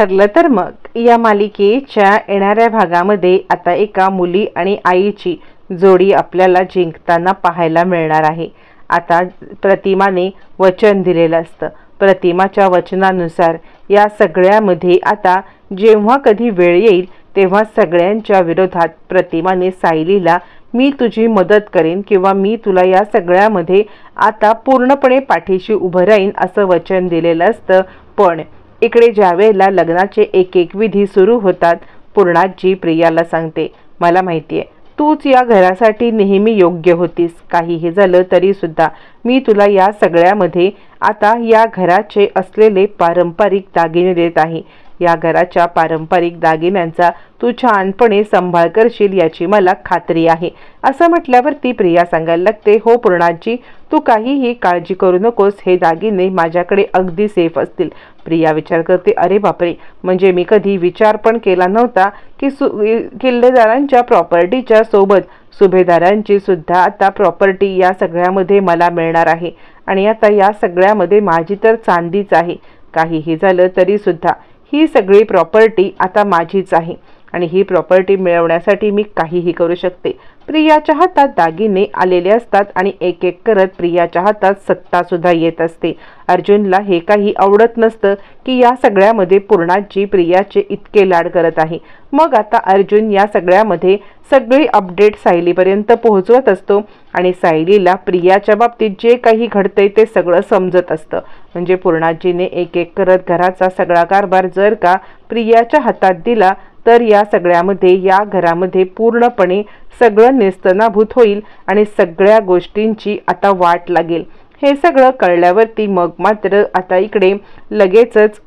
ठरलं तर मग या मालिकेच्या येणाऱ्या भागामध्ये आता एका मुली आणि आईची जोडी आपल्याला जिंकताना पाहायला मिळणार आहे। आता प्रतिमाने वचन दिलेलं असतं। प्रतिमाच्या वचनानुसार या सगळ्यामध्ये आता जेव्हा कधी वेळ येईल तेव्हा सगळ्यांच्या विरोधात प्रतिमाने सायलीला मी तुझी मदत करेन किंवा मी तुला या सगळ्यामध्ये आता पूर्णपणे पाठीशी उभं राहीन असं वचन दिलेलं असतं। पण इकडे ज्यावेळेला लग्नाचे एक एक विधी सुरू होतात, पूर्णाजी प्रियाला सांगते, मला माहितीये तूच या घरासाठी नेहमी योग्य होतीस, काहीही झालं तरी सुद्धा मी तुला या सगळ्यामध्ये आता या घराचे असलेले पारंपरिक दागिने देत आहे। या घराच्या पारंपरिक दागिन्यांचा तू छानपणे सांभाळ करशील याची मला खात्री आहे। असं म्हटल्यावरती प्रिया सांगायला लागते, हो पूर्णाजी, तू काहीही काळजी करू नकोस, हे दागिने माझ्याकडे अगदी सेफ असतील। प्रिया विचार करते, अरे बापरे, म्हणजे मी कधी विचार पण केला नव्हता की किल्लेदारांच्या प्रॉपर्टीच्या सोबत सुभेदारांची सुद्धा आता प्रॉपर्टी या सगळ्यामध्ये मला मिळणार आहे आणि आता या सगळ्यामध्ये माझी तर चांदीच आहे। काहीही झालं तरी सुद्धा ही सगळी प्रॉपर्टी आता माझीच आहे आणि ही प्रॉपर्टी मिळवण्यासाठी मी काहीही करू शकते। प्रियाच्या हातात दागिने आलेले असतात आणि एक एक करत प्रियाच्या हातात सत्ता सुद्धा येत असते। अर्जुनला हे काही आवडत नसतं की या सगळ्यामध्ये पूर्णाजी प्रियाचे इतके लाड करत आहे। मग आता अर्जुन या सगळ्यामध्ये सगळी अपडेट सायलीपर्यंत पोहोचवत असतो आणि सायलीला प्रियाच्या बाबतीत जे काही घडतंय ते सगळं समजत असतं। म्हणजे पूर्णाजीने एक एक करत घराचा सगळा कारभार जर का प्रियाच्या हातात दिला तर या सगळ्यामध्ये या घरामध्ये पूर्णपणे सगळं नेस्तनाभूत होईल आणि सगळ्या गोष्टींची आता वाट लागेल। हे सगळं कळल्यावरती मग मात्र आता इकडे लगेचच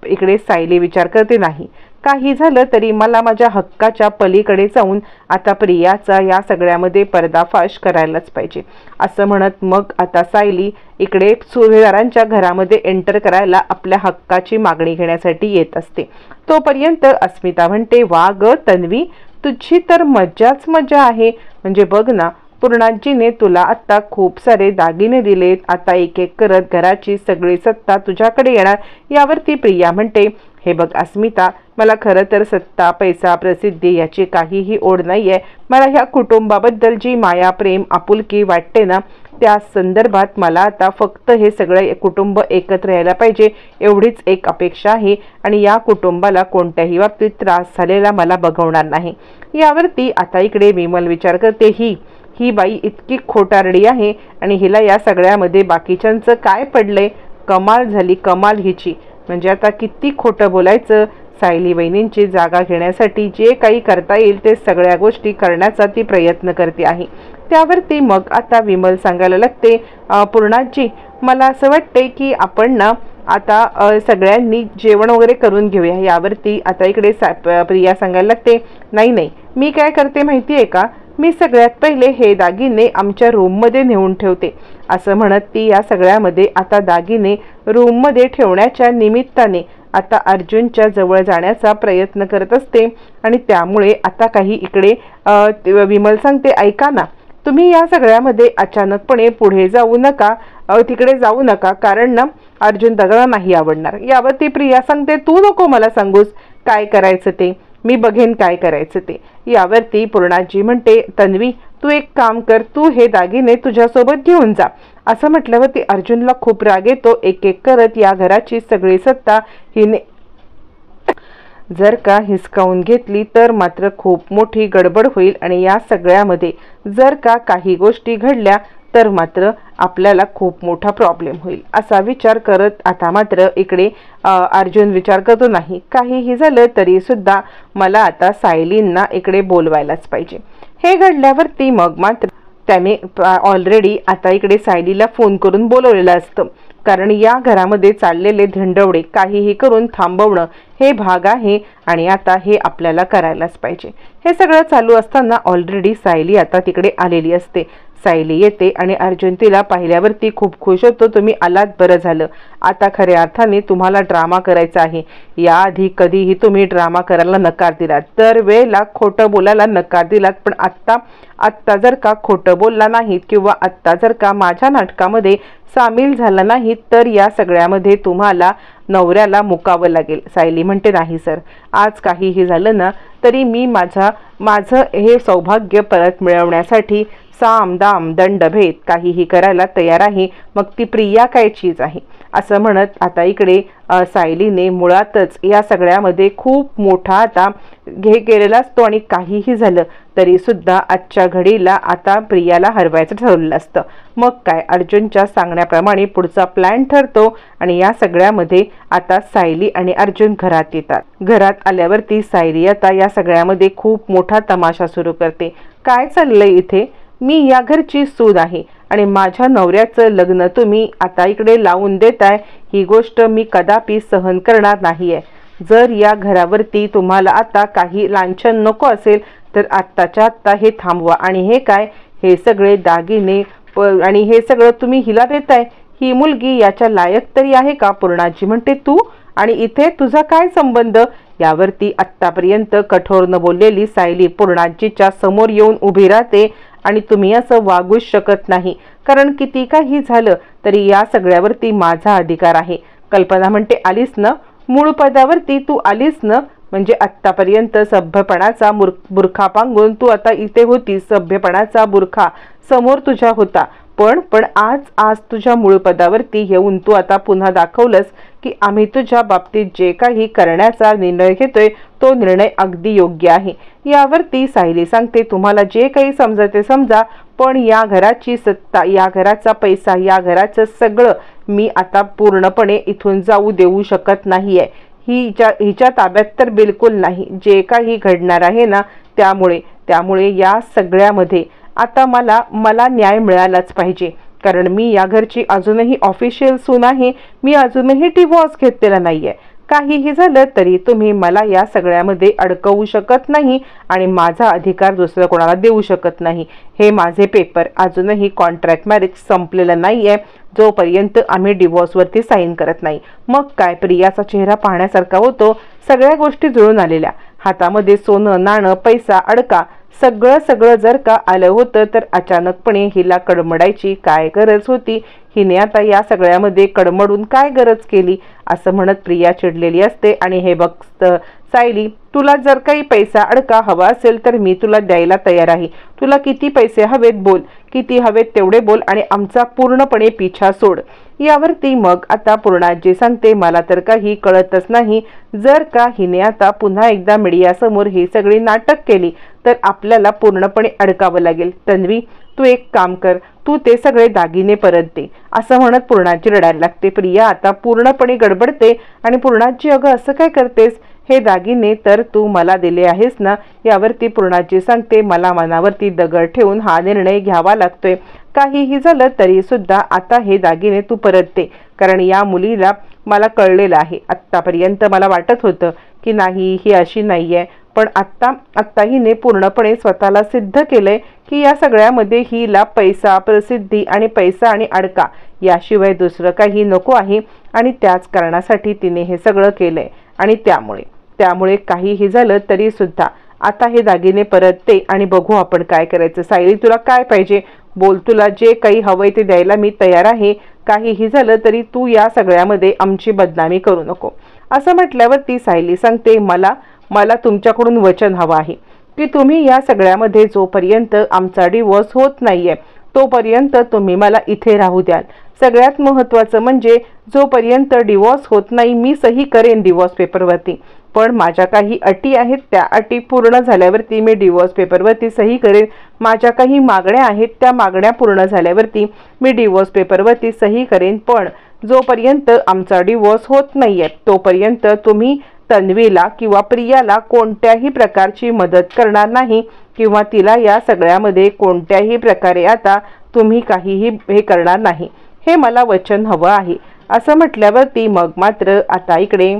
इकडे सायली विचार करते, नाही काही झालं तरी मला माझ्या हक्काच्या पलीकडे जाऊन आता प्रियाचा या सगळ्यामध्ये पर्दाफाश करायलाच पाहिजे। असं म्हणत मग आता सायली इकडे सुभेदारांच्या घरामध्ये एंटर करायला आपल्या हक्काची मागणी घेण्यासाठी येत असते। तोपर्यंत अस्मिता म्हणते, वा ग तन्वी, तुझी तर मज्जाच मजा आहे। म्हणजे बघ ना, पूर्णाजीने तुला आता खूप सारे दागिने दिलेत, आता एक एक करत घराची सगळी सत्ता तुझ्याकडे येणार। यावरती प्रिया म्हणते, हे बघ अस्मिता, मला खरं तर सत्ता, पैसा, प्रसिद्धी याची काहीही ओढ नाहीये। मला ह्या कुटुंबाबद्दल जी माया, प्रेम, आपुलकी वाटते ना, त्या संदर्भात मला आता फक्त हे सगळे कुटुंब एकत्र यायला पाहिजे एवढीच एक अपेक्षा आहे आणि या कुटुंबाला कोणत्याही बाबतीत त्रास झालेला मला बघवणार नाही। यावरती आता इकडे विमल विचार करते, ही बाई इतकी खोटारडी आहे आणि हिला या सगळ्यामध्ये बाकीच्यांचं काय पडलंय, कमाल झाली कमाल हिची। म्हणजे आता किती खोटं बोलायचं, सायली वहिनींची जागा घेण्यासाठी जे काही करता येईल ते सगळ्या गोष्टी करण्याचा ती प्रयत्न करते आहे। त्यावरती मग आता विमल सांगायला लागते, पूर्णाजी, मला असं वाटते की आपण ना आता सगळ्यांनी जेवण वगैरे करून घेऊया। यावरती आता इकडे प्रिया सांगायला लागते, नाही, मी काय करते माहिती आहे का, मी सगळ्यात पहिले हे दागिने आमच्या रूममध्ये नेऊन ठेवते। असं म्हणत ती या सगळ्यामध्ये आता दागिने रूममध्ये ठेवण्याच्या निमित्ताने आता अर्जुनच्या जवळ जाण्याचा प्रयत्न करत असते आणि त्यामुळे आता काही इकडे विमल सांगते, ऐका ना, तुम्ही या सगळ्यामध्ये अचानकपणे पुढे जाऊ नका, तिकडे जाऊ नका, कारण ना अर्जुन दादाला नाही आवडणार। यावरती प्रिया सांगते, तू नको मला सांगूस काय करायचं ते, मी बघेन काय करायचं ते। यावरती पूर्णाजी म्हणते, तन्वी, तू एक काम कर, तू हे दागिने तुझ्यासोबत घेऊन जा। असं म्हटल्यावरती अर्जुनला खूप राग येतो। एक एक करत या घराची सगळी सत्ता हिने जर का हिसकावून घेतली तर मात्र खूप मोठी गडबड होईल आणि या सगळ्यामध्ये जर का काही गोष्टी घडल्या तर मात्र आपल्याला खूप मोठा प्रॉब्लेम होईल। असा विचार करत आता मात्र इकडे अर्जुन विचार करतो, नाही काहीही झालं तरी सुद्धा मला आता सायलींना इकडे बोलवायलाच पाहिजे। हे घडल्यावरती मग मात्र त्याने ऑलरेडी आता इकडे सायलीला फोन करून बोलवलेलं असतं, कारण या घरामध्ये चाललेले धिंडवडे काहीही करून थांबवणं हे भाग आहे आणि आता हे आपल्याला करायलाच पाहिजे। हे सगळं चालू असताना ऑलरेडी सायली आता तिकडे आलेली असते। सायली येते आणि अर्जुन तिला पाहिल्यावरती खूप खुश होतो. तुम्ही आलात, बरं झालं. आता खऱ्या अर्थाने तुम्हाला ड्रामा करायचा आहे. याआधी कधीही तुम्ही ड्रामा करायला नकार दिलात, तर वेळेला खोटं बोलायला नकार दिलात, पण आत्ता जर का खोटं बोलला नाहीत किंवा आत्ता जर का माझ्या नाटकामध्ये सामील झाला नाही तर या सगळ्यामध्ये तुम्हाला नवऱ्याला मुकावं लागेल. सायली म्हणते, नाही सर, आज काहीही झालं ना तरी मी माझं हे सौभाग्य परत मिळवण्यासाठी साम दाम दंडभेद काहीही करायला तयार आहे. मग ती प्रिया काय चीज आहे. असं म्हणत आता इकडे सायलीने मुळातच या सगळ्यामध्ये खूप मोठा आता हे केलेला असतो आणि काहीही झालं तरी सुद्धा आजच्या घडीला आता प्रियाला हरवायचं ठरवलेलं असतं. मग काय, अर्जुनच्या सांगण्याप्रमाणे पुढचा प्लॅन ठरतो आणि या सगळ्यामध्ये आता सायली आणि अर्जुन घरात येतात. घरात आल्यावरती सायली आता या सगळ्यामध्ये खूप मोठा तमाशा सुरू करते. काय चाललंय इथे, मी या घरची सून आहे आणि माझ्या नवऱ्याचं लग्न तुम्ही आता इकडे लावून देताय, ही गोष्ट मी कदापि सहन करणार नाहीये. जर या घरावरती तुम्हाला आता काही लांछन नको असेल तर आत्ताच्या आत्ता हे थांबवा. आणि हे काय, हे सगळे दागिने आणि हे सगळं तुम्ही हिला देताय, ही मुलगी याच्या लायक तरी आहे का. पूर्णाजी म्हणते, तू आणि इथे तुझा काय संबंध. यावरती आत्तापर्यंत कठोर न बोललेली सायली पूर्णाजीच्या समोर येऊन उभी राहते आणि तुम्ही असं वागूच शकत नाही, कारण किती काही झालं तरी या सगळ्यावरती माझा अधिकार आहे. कल्पना म्हणते, आलीस ना, मूळ पदावरती तू आलीस ना, म्हणजे आत्तापर्यंत सभ्यपणाचा बुरखा पांगून तू आता इथे होतीस, सभ्यपणाचा बुरखा समोर तुझ्या होता, पण आज तुझ्या मूळ पदावरती येऊन तू आता पुन्हा दाखवलंस की आम्ही तुझ्या बाबतीत जे काही करण्याचा निर्णय घेतोय तो निर्णय अगदी योग्य आहे. यावरती सायली सांगते, तुम्हाला जे काही समजते समजा, पण या घराची सत्ता, या घराचा पैसा, या घराचं सगळं मी आता पूर्णपणे इथून जाऊ देऊ शकत नाहीये. हिच्या ताब्यात तर बिलकुल नाही. जे काही घडणार आहे ना त्यामुळे या सगळ्यामध्ये आता मला न्याय मिळालाच पाहिजे, कारण मी या घरची अजूनही ऑफिशियल सून आहे. मी अजूनही डिवॉर्स घेतलेला नाहीये. काहीही झालं तरी तुम्ही मला या सगळ्यामध्ये अडकवू शकत नाही आणि माझा अधिकार दुसरं कोणाला देऊ शकत नाही. हे माझे पेपर, अजूनही कॉन्ट्रॅक्ट मॅरेज संपलेलं नाहीये जोपर्यंत आम्ही डिवॉर्सवरती साईन करत नाही. मग काय, प्रियाचा चेहरा पाहण्यासारखा होतो. सगळ्या गोष्टी जुळून आलेल्या, हातामध्ये सोनं नाणं पैसा अडका सगळं जर का आलं होतं तर अचानकपणे हिला कडमडायची काय गरज होती. हिने आता या सगळ्यामध्ये कडमडून काय गरज केली, असं म्हणत प्रिया चिडलेली असते. आणि हे बघ सायली, तुला जर काही पैसा अडका हवा असेल तर मी तुला द्यायला तयार आहे. तुला किती पैसे हवेत बोल, किती हवेत तेवढे बोल आणि आमचा पूर्णपणे पिछा सोड. यावरती मग आता पूर्णाजी सांगते, मला तर काही कळतच नाही. जर का हिने आता पुन्हा एकदा मीडियासमोर ही सगळी नाटक केली तर आपल्याला पूर्णपणे अडकावं लागेल. तन्वी, तू एक काम कर, तू ते सगळे दागिने परत दे, असं म्हणत पूर्णाजी रडायला लागते. प्रिया आता पूर्णपणे गडबडते आणि पूर्णाजी, अगं असं काय करतेस, हे दागिने तर तू मला दिले आहेस ना. यावरती पूर्णाजी सांगते, मला मनावरती दगड ठेवून हा निर्णय घ्यावा लागतोय. काहीही झालं तरी सुद्धा आता हे दागिने तू परत दे, कारण या मुलीला मला कळलेलं आहे. आत्तापर्यंत मला वाटत होतं की नाही, ही अशी नाहीये, पण आत्ता हिने पूर्णपणे स्वतःला सिद्ध केलंय की या सगळ्यामध्ये हिला पैसा, प्रसिद्धी आणि पैसा आणि अडका याशिवाय दुसरं काही नको आहे आणि त्याच कारणासाठी तिने हे सगळं केलंय. आणि त्यामुळे काहीही झालं तरी सुद्धा आता हे दागिने परत दे आणि बघू आपण काय करायचं. सायली, तुला काय पाहिजे बोल, तुला जे काही हवंय ते द्यायला मी तयार आहे. काहीही झालं तरी तू या सगळ्यामध्ये आमची बदनामी करू नको. असं म्हटल्यावरती सायली सांगते, मला तुमच्याकडून वचन हवं आहे की तुम्ही या सगळ्यामध्ये जोपर्यंत आमचा डिवोर्स होत नाहीये तोपर्यंत तुम्ही मला इथे राहू द्याल. सगळ्यात महत्त्वाचं म्हणजे जोपर्यंत डिवोर्स होत नाही मी सही करेन डिवोर्स पेपरवरती, पण माझ्या काही अटी आहेत, त्या अटी पूर्ण झाल्यावरती मी डिवोर्स पेपरवरती सही करेन. माझ्या काही मागण्या आहेत, त्या मागण्या पूर्ण झाल्यावरती मी डिवोर्स पेपरवरती सही करेन. पण जोपर्यंत आमचा डिवोर्स होत नाहीये तोपर्यंत तुम्ही तन्वीला किंवा प्रियाला कोणत्याही प्रकारची मदत करणार नाही किंवा तिला या सगळ्यामध्ये कोणत्याही प्रकारे आता तुम्ही काहीही हे करणार नाही. हे मला वचन हवं आहे. असं म्हटल्यावरती मग मात्र आता इकडे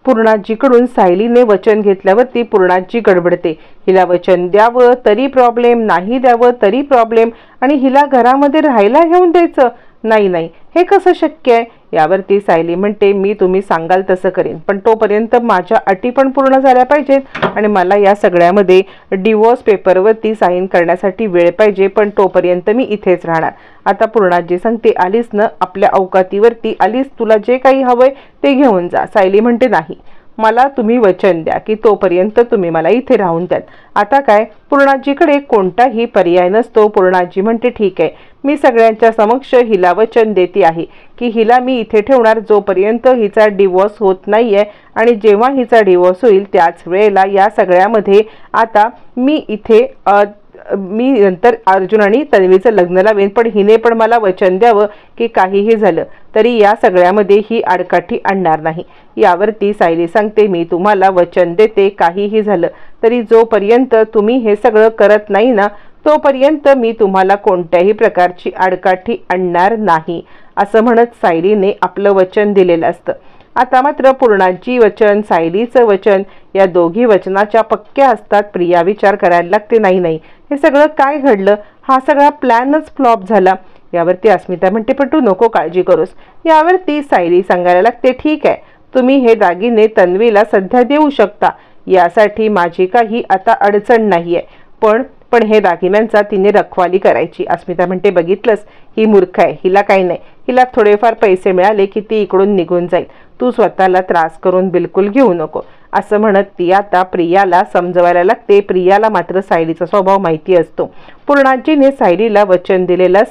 पूर्णाजीकडून सायलीने वचन घेतल्यावरती पूर्णाजी गडबडते. हिला वचन द्यावं तरी प्रॉब्लेम, नाही द्यावं तरी प्रॉब्लेम, आणि हिला घरामध्ये राहायला घेऊन द्यायचं. नाही नाही, हे कसं शक्य आहे? यावरती सायली म्हणते, मी तुम्ही सांगाल तसं करेन, पण तोपर्यंत माझ्या अटी पण पूर्ण झाल्या पाहिजेत आणि मला या सगळ्यामध्ये डिवोर्स पेपरवरती साईन करण्यासाठी वेळ पाहिजे, पण तोपर्यंत मी इथेच राहणार. आता पूर्णाजी सांगते, आलीस ना आपल्या अवकातीवरती, आलीस, तुला जे काही हवंय ते घेऊन जा. सायली म्हणते, नाही, मला तुम्ही वचन द्या की तोपर्यंत तुम्ही मला इथे राहून द्याल. आता काय, पूर्णाजीकडे कोणताही पर्याय नसतो. पूर्णाजी म्हणते, ठीक आहे, मी सगळ्यांच्या समक्ष हिला वचन देते आहे की हिला मी इथे ठेवणार जोपर्यंत हिचा डिवोर्स होत नाहीये, आणि जेव्हा हिचा डिवोर्स होईल त्याच वेळेला या सगळ्यामध्ये आता मी नंतर अर्जुन आणि तन्वीचं लग्न लावेन, पण हिने पण मला वचन द्यावं की काहीही झालं तरी या सगळ्यामध्ये ही आडकाठी आणणार नाही. यावरती सायली सांगते, मी तुम्हाला वचन देते, काहीही झालं तरी जोपर्यंत तुम्ही हे सगळं करत नाही ना तोपर्यंत मी तुम्हाला कोणत्याही प्रकारची आडकाठी आणणार नाही, असं म्हणत सायलीने आपलं वचन दिलेलं असतं. आता मात्र पूर्णाची वचन, सायलीचं वचन या दोघी वचनाच्या पक्क्या असतात. प्रिया विचार करायला लागते, नाही नाही, हे सगळं काय घडलं? हा सगळा प्लॅनच फ्लॉप झाला. यावरती अस्मिता म्हणते, पण तू नको काळजी करूस. यावरती सायली सांगायला लागते, ठीक आहे, तुम्ही हे दागिने तन्वीला सध्या देऊ शकता, यासाठी माझी काही आता अडचण नाहीये, पण हे दागिन्यांचा तिने रखवाली करायची. अस्मिता म्हणते, बघितलंस, ही मूर्ख आहे, हिला काही नाही, हिला थोडेफार पैसे मिळाले की ती इकडून निघून जाईल, तू स्वतःला त्रास करून बिलकुल घेऊ नको, असं म्हणत ती आता प्रियाला समजवायला लागते. प्रियाला मात्र सायलीचा स्वभाव माहिती असतो. पूर्णाजीने सायलीला वचन दिलेलं.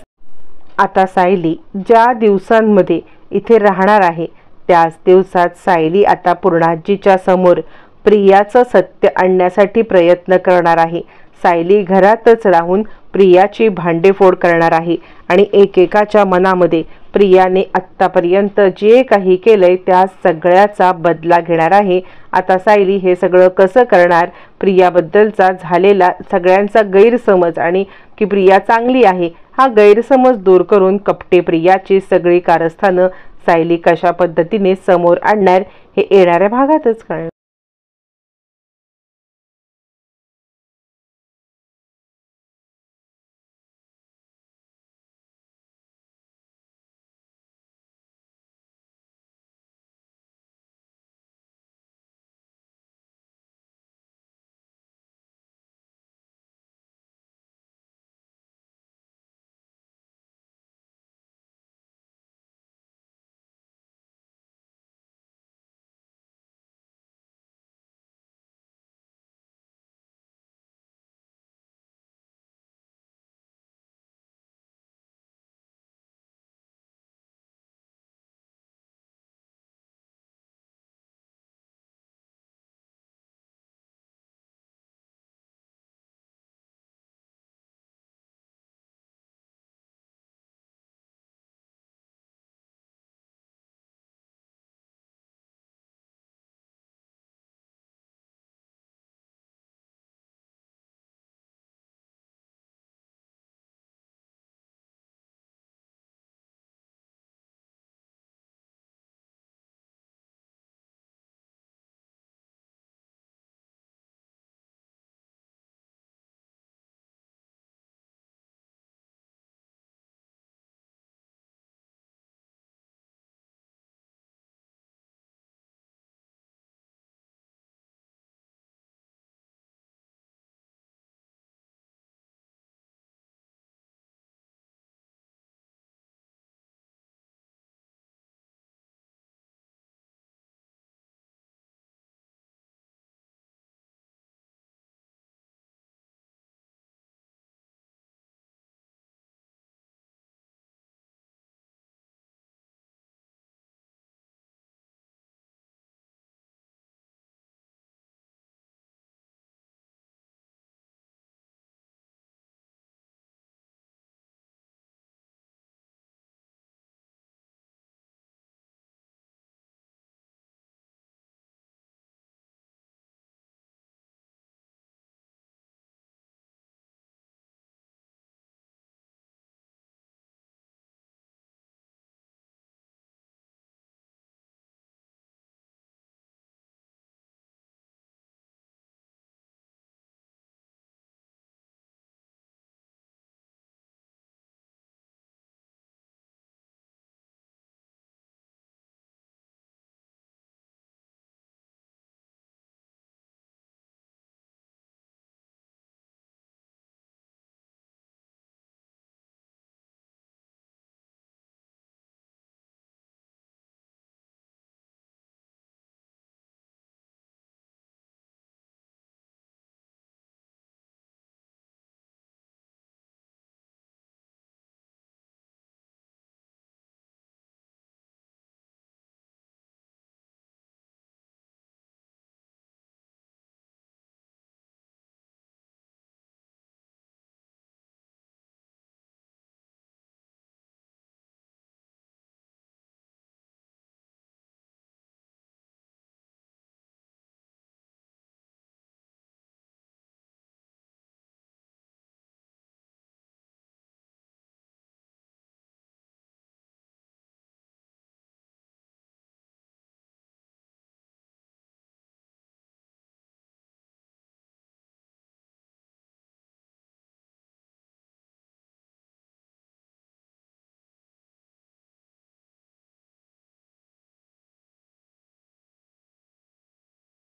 आता सायली ज्या दिवसांमध्ये इथे राहणार आहे त्याच दिवसात सायली आता पूर्णाजीच्या समोर प्रियाचं सत्य आणण्यासाठी प्रयत्न करणार आहे. सायली घरातच राहून प्रियाची भांडेफोड करणार आहे आणि एकेकाच्या मनामध्ये प्रियाने आत्तापर्यंत जे काही केलंय त्या सगळ्याचा बदला घेणार आहे. आता सायली हे सगळं कसं करणार? प्रियाबद्दलचा झालेला सगळ्यांचा गैरसमज आणि की प्रिया चांगली आहे हा गैरसमज दूर करून कपटे प्रियाची सगळी कारस्थानं सायली कशा पद्धतीने समोर आणणार हे येणाऱ्या भागातच कळणार.